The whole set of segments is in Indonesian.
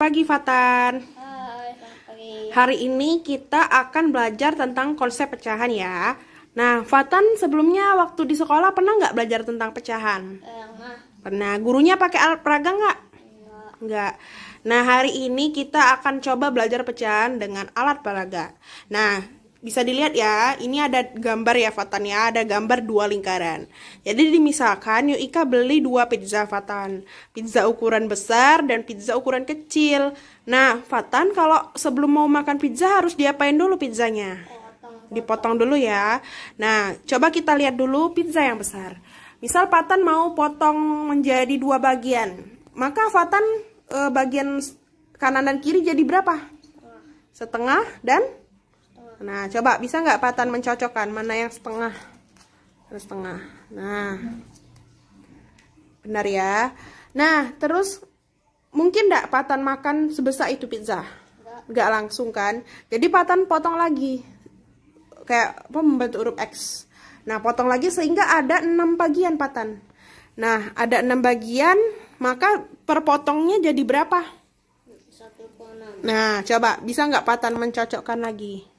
Pagi Fatan. Hai, selamat pagi. Hari ini kita akan belajar tentang konsep pecahan ya. Nah, Fatan sebelumnya waktu di sekolah pernah nggak belajar tentang pecahan? Pernah. Gurunya pakai alat peraga nggak? Nggak. Nah, hari ini kita akan coba belajar pecahan dengan alat peraga. Nah, bisa dilihat ya, ini ada gambar ya Fatan ya, ada gambar dua lingkaran. Jadi dimisalkan Yuk Ika beli dua pizza Fatan, pizza ukuran besar dan pizza ukuran kecil. Nah Fatan kalau sebelum mau makan pizza harus diapain dulu pizzanya? Dipotong dulu ya. Nah coba kita lihat dulu pizza yang besar. Misal Fatan mau potong menjadi dua bagian, maka Fatan bagian kanan dan kiri jadi berapa? Setengah dan nah, coba bisa nggak Fatan mencocokkan mana yang setengah? Setengah. Nah, benar ya. Nah, terus mungkin nggak Fatan makan sebesar itu pizza? Nggak langsung kan? Jadi Fatan potong lagi, kayak apa membentuk huruf X. Nah, potong lagi sehingga ada 6 bagian Fatan. Nah, ada 6 bagian, maka per potongnya jadi berapa? 1,6. Nah, coba bisa nggak Fatan mencocokkan lagi?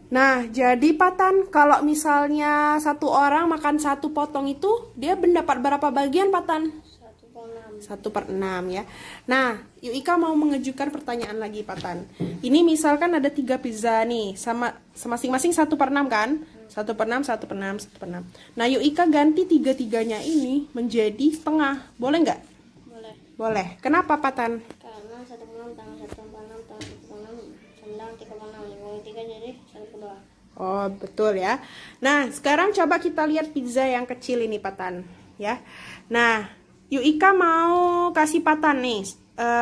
Nah, jadi Fatan, kalau misalnya satu orang makan satu potong itu, dia mendapat berapa bagian Fatan? 1/6 ya. Nah, Yuk Ika mau mengajukan pertanyaan lagi Fatan. Ini misalkan ada 3 pizza nih, sama masing-masing 1/6 kan? 1/6, 1/6, 1/6. Nah, Yuk Ika ganti 3-3-nya ini menjadi setengah. Boleh nggak? Boleh. Boleh. Kenapa Fatan? Karena 1,6 tambah 1,6 tambah 1,6 sama 3,6. 3 jadi 1,2. Oh, betul ya. Nah, sekarang coba kita lihat pizza yang kecil ini Fatan ya. Nah, Yuk Ika mau kasih Fatan nih,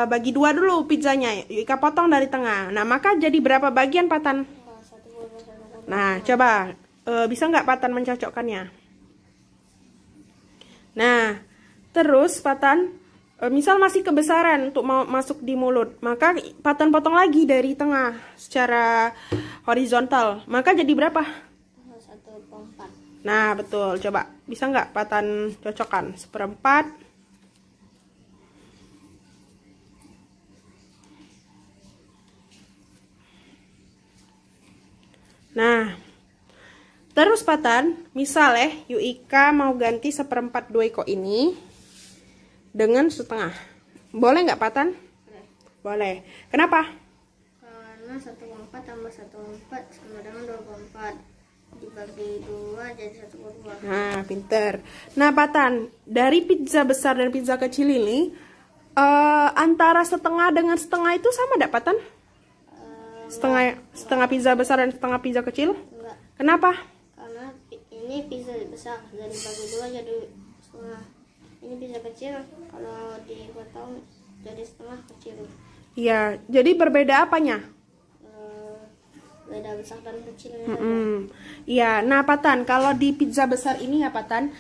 bagi 2 dulu pizzanya. Yuk Ika potong dari tengah. Nah, maka jadi berapa bagian Fatan? 1,2. Nah, coba bisa nggak Fatan mencocokkannya? Nah, terus Fatan, misal masih kebesaran untuk mau masuk di mulut, maka Fatan potong lagi dari tengah secara horizontal. Maka jadi berapa? 1,4. Nah, betul. Coba bisa nggak Fatan cocokkan? 1/4. Nah, terus Fatan, misal Yuk Ika mau ganti 1/4 Doeko ini dengan setengah. Boleh nggak Fatan? Boleh. Kenapa? Karena 1,4 tambah 1,4 sama dengan 2,4. Dibagi 2 jadi 1,2. Nah, pinter. Nah, Fatan, dari pizza besar dan pizza kecil ini, antara setengah dengan setengah itu sama nggak Fatan? Setengah pizza besar dan setengah pizza kecil? Enggak. Kenapa? Karena ini pizza besar dari bagi 2 jadi setengah. Ini pizza kecil, kalau dipotong jadi setengah kecil. Iya, jadi berbeda apanya? Beda besar dan kecilnya. Iya, nah Fatan, kalau di pizza besar ini ya Fatan,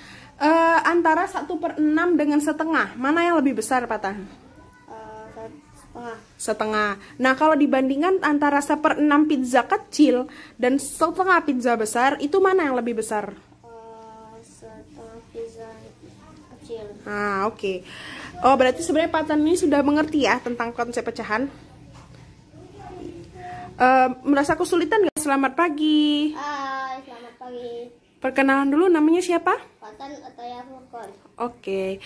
antara 1/6 dengan setengah, mana yang lebih besar Fatan? Setengah. Nah, kalau dibandingkan antara 1/6 pizza kecil dan setengah pizza besar, itu mana yang lebih besar? Setengah pizza kecil. Nah, oke. Oh, berarti sebenarnya Fatan ini sudah mengerti ya tentang konsep pecahan. Merasa kesulitan nggak? Selamat pagi. Hai, selamat pagi. Perkenalan dulu, namanya siapa? Fatan atau ya Furkon? Oke.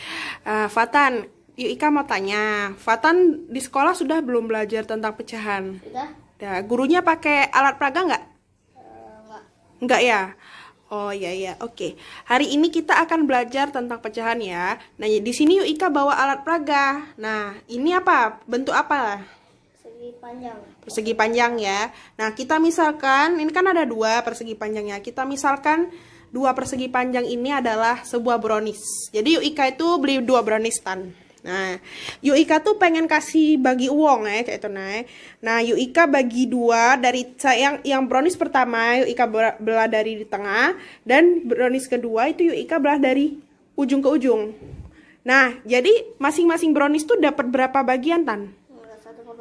Fatan, Yuk Ika mau tanya, Fatan di sekolah sudah belum belajar tentang pecahan? Sudah? Ya, gurunya pakai alat peraga nggak? Enggak. Nggak ya? Oh iya, oke. Hari ini kita akan belajar tentang pecahan ya. Nah, di sini Yuk Ika bawa alat peraga. Nah, ini apa? Bentuk apa? Persegi panjang. Persegi panjang ya. Nah, kita misalkan, ini kan ada 2 persegi panjangnya. Kita misalkan 2 persegi panjang ini adalah sebuah brownies. Jadi Yuk Ika itu beli 2 brownies tan. Nah, Yuk Ika tuh pengen kasih bagi uang ya, kayak itu nah. Nah, Yuk Ika bagi 2 dari yang brownies pertama Yuk Ika belah dari di tengah, dan brownies kedua itu Yuk Ika belah dari ujung ke ujung. Nah, jadi masing-masing brownies tuh dapat berapa bagian tan? 1,5.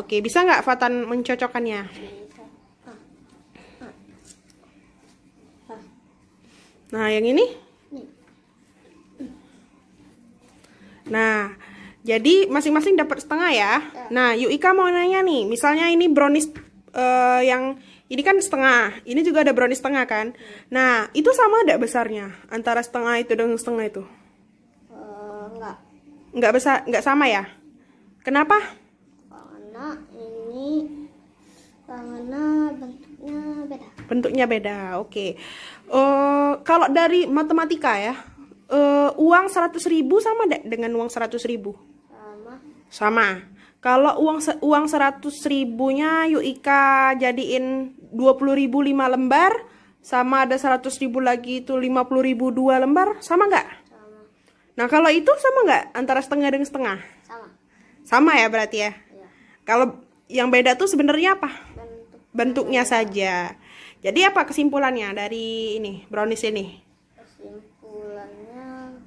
Oke. Bisa nggak Fatan mencocokkannya? Bisa. Nah, yang ini? Nah, jadi masing-masing dapat setengah ya. Nah, Yuk Ika mau nanya nih, misalnya ini brownies yang ini kan setengah, ini juga ada brownies setengah kan? Nah, itu sama ada besarnya antara setengah itu dengan setengah itu? Enggak besar, enggak sama ya? Kenapa? Karena bentuknya beda. Bentuknya beda, oke. Kalau dari matematika ya, uang 100.000 sama dengan uang 100.000? Sama. Kalau uang 100.000-nya Yuk Ika jadiin 20.000 5 lembar, sama ada 100.000 lagi itu 50.000 2 lembar, sama nggak? Sama. Nah, kalau itu sama nggak antara setengah dengan setengah? Sama. Sama ya berarti ya? Iya. Kalau yang beda tuh sebenarnya apa? Bentuknya saja. Jadi apa kesimpulannya dari ini brownies ini? Kesimpulannya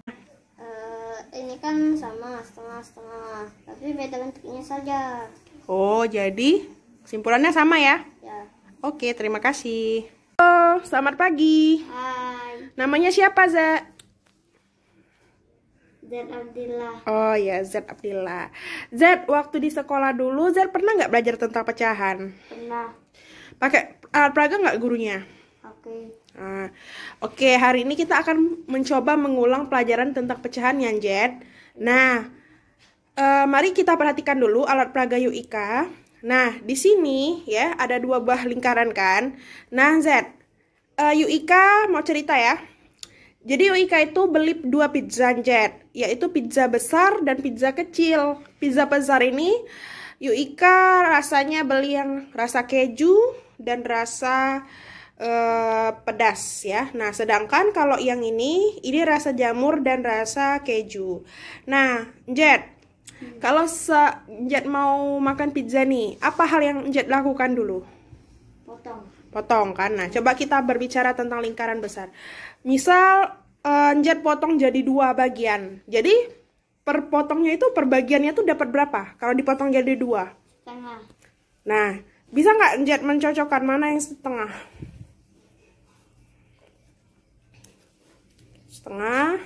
ini kan sama setengah-setengah, tapi beda bentuknya saja. Oh, jadi kesimpulannya sama ya? Ya. Oke, terima kasih. Halo, selamat pagi. Hai. Namanya siapa, Za? Z Abdillah. Oh ya, Z Abdillah. Z, waktu di sekolah dulu, Z pernah nggak belajar tentang pecahan? Pernah. Pakai alat peraga nggak gurunya? Oke. Oke, hari ini kita akan mencoba mengulang pelajaran tentang pecahan ya, Z. Nah, mari kita perhatikan dulu alat peraga Yuk Ika. Nah, di sini ya ada 2 buah lingkaran kan. Nah, Z, Yuk Ika mau cerita ya. Jadi Yuk Ika itu beli 2 pizza, Z, yaitu pizza besar dan pizza kecil. Pizza besar ini Yuk Ika rasanya beli yang rasa keju dan rasa pedas ya. Nah, sedangkan kalau yang ini rasa jamur dan rasa keju. Nah, Jet, kalau Jet mau makan pizza nih, apa hal yang Jet lakukan dulu? Potong kan. Nah, coba kita berbicara tentang lingkaran besar. Misal Jet potong jadi 2 bagian. Jadi per potongnya itu per bagiannya tuh dapat berapa? Kalau dipotong jadi 2? Setengah. Nah, bisa nggak Jet mencocokkan mana yang setengah? Setengah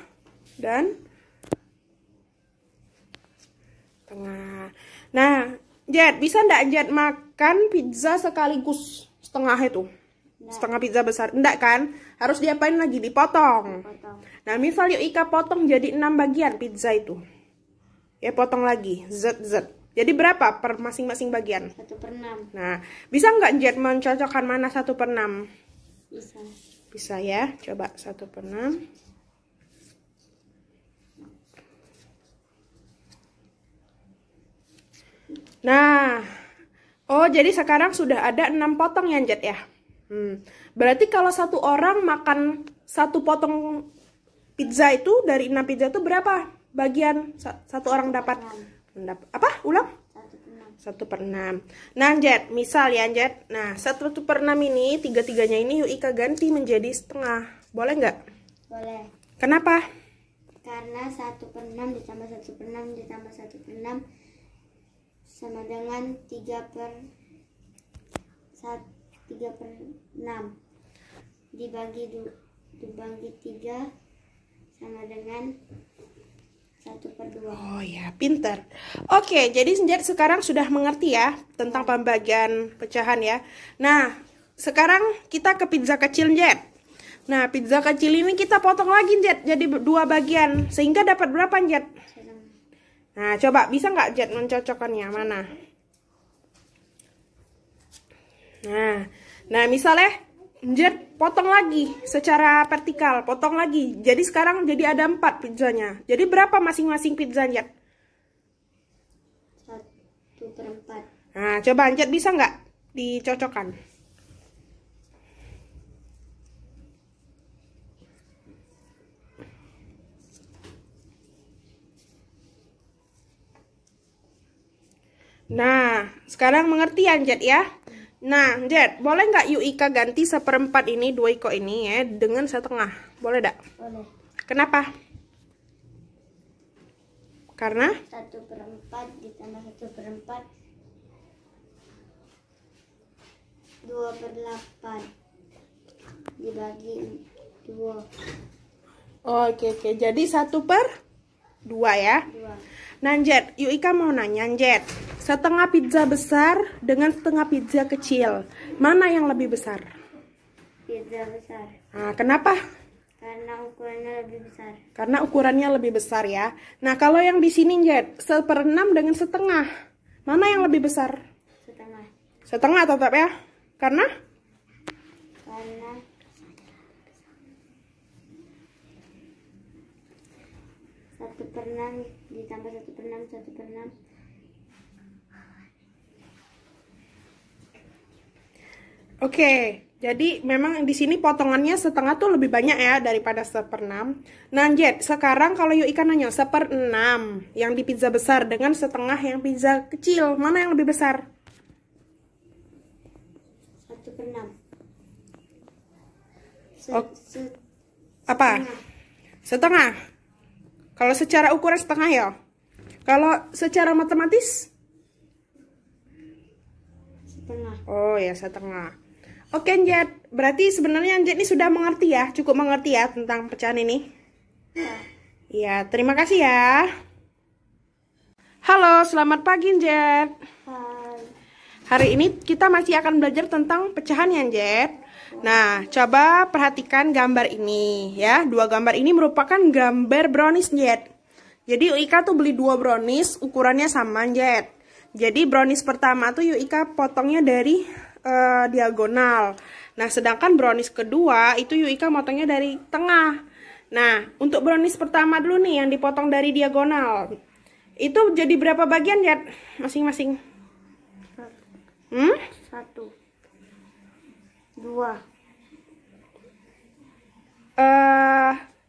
dan setengah. Nah, Jet, bisa nggak Jet makan pizza sekaligus setengah itu? Setengah pizza besar. Enggak kan? Harus diapain lagi? Dipotong. Nah, misal Yuk Ika potong jadi 6 bagian pizza itu. Ya, potong lagi. Z. Jadi berapa per masing-masing bagian? 1/6. Nah, bisa nggak Jet mencocokkan mana 1/6? Bisa. Bisa ya. Coba 1/6. Nah, oh jadi sekarang sudah ada 6 potong ya, Jet ya? Berarti kalau satu orang makan 1 potong pizza itu, dari 6 pizza itu berapa bagian satu orang dapat? Apa? Ulang? 1/6. Nah, Jet, misal ya, Jet. Nah, 1/6 ini, 3-3-nya ini Yuk Ika ganti menjadi setengah. Boleh nggak? Boleh. Kenapa? Karena 1/6 ditambah 1/6 ditambah 1/6 sama dengan 3/6 dibagi 3 sama dengan 1/2. Oh ya, pinter. Oke, jadi Jet sekarang sudah mengerti ya tentang pembagian pecahan ya. Nah, sekarang kita ke pizza kecil, Jet. Nah, pizza kecil ini kita potong lagi, Jet, jadi 2 bagian. Sehingga dapat berapa, Jet? Nah, coba bisa nggak Jet mencocokkannya mana? Nah, misalnya Jet potong lagi secara vertikal, potong lagi. Jadi sekarang jadi ada 4 pizzanya. Jadi berapa masing-masing pizza, Jet? 1/4. Nah, coba Jet bisa nggak dicocokkan? Nah, sekarang mengerti ya, Jet ya? Nah, Jet, boleh nggak Yuk Ika ganti 1/4 ini, 2 iko ini ya, dengan 1/2? Boleh nggak? Boleh. Kenapa? Karena 1/4 ditambah 1/4 2/8 dibagi 2. Oke, jadi 1/2 ya. 2. Nah, Jet, yuk Ika mau nanya, Jet. Setengah pizza besar dengan setengah pizza kecil, mana yang lebih besar? Pizza besar. Nah, kenapa? Karena ukurannya lebih besar. Karena ukurannya lebih besar ya. Nah, kalau yang di sini, Jet, 1/6 dengan setengah, mana yang lebih besar? Setengah. Setengah tetap ya. Karena 1/6 ditambah 1/6 1/6. Oke, jadi memang di sini potongannya setengah tuh lebih banyak ya daripada 1/6. Nah, Jet, sekarang kalau yuk Ika nanya 1/6 yang di pizza besar dengan setengah yang pizza kecil, mana yang lebih besar? 1/6. Apa? Setengah. Kalau secara ukuran setengah ya. Kalau secara matematis? Setengah. Oh ya, setengah. Oke, Jet. Berarti sebenarnya Jet ini sudah mengerti ya, cukup mengerti ya tentang pecahan ini. Ya, terima kasih ya. Halo, selamat pagi, Jet. Hai. Hari ini kita masih akan belajar tentang pecahan ya, Jet. Nah, coba perhatikan gambar ini ya. Dua gambar ini merupakan gambar brownies, Jet. Jadi Ika tuh beli 2 brownies, ukurannya sama, Jet. Jadi brownies pertama tuh Ika potongnya dari diagonal. Nah, sedangkan brownies kedua itu Ika motongnya dari tengah. Nah, untuk brownies pertama dulu nih yang dipotong dari diagonal. Itu jadi berapa bagian, Jet? Masing-masing. 1 2.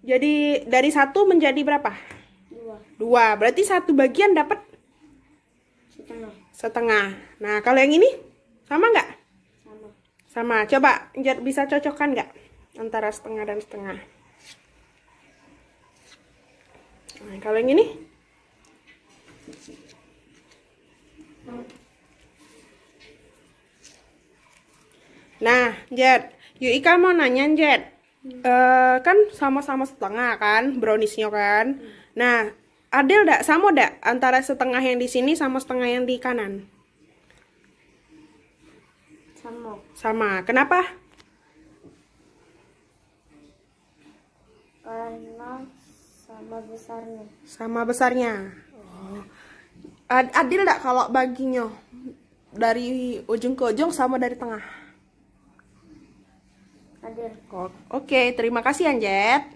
Jadi dari 1 menjadi berapa? 2. Berarti 1 bagian dapat setengah. Nah, kalau yang ini sama nggak? Sama. Coba Jet bisa cocokkan nggak antara setengah dan setengah? Nah, kalau yang ini? Nah, Jet, yuk Ika mau nanya, Jet. Kan sama-sama setengah kan, browniesnya kan. Nah, adil nggak? Sama nggak antara setengah yang di sini sama setengah yang di kanan? Sama. Kenapa? Karena sama besarnya. Sama besarnya. Oh. Adil nggak kalau baginya dari ujung ke ujung sama dari tengah? Adil. Oke, terima kasih ya, Jet.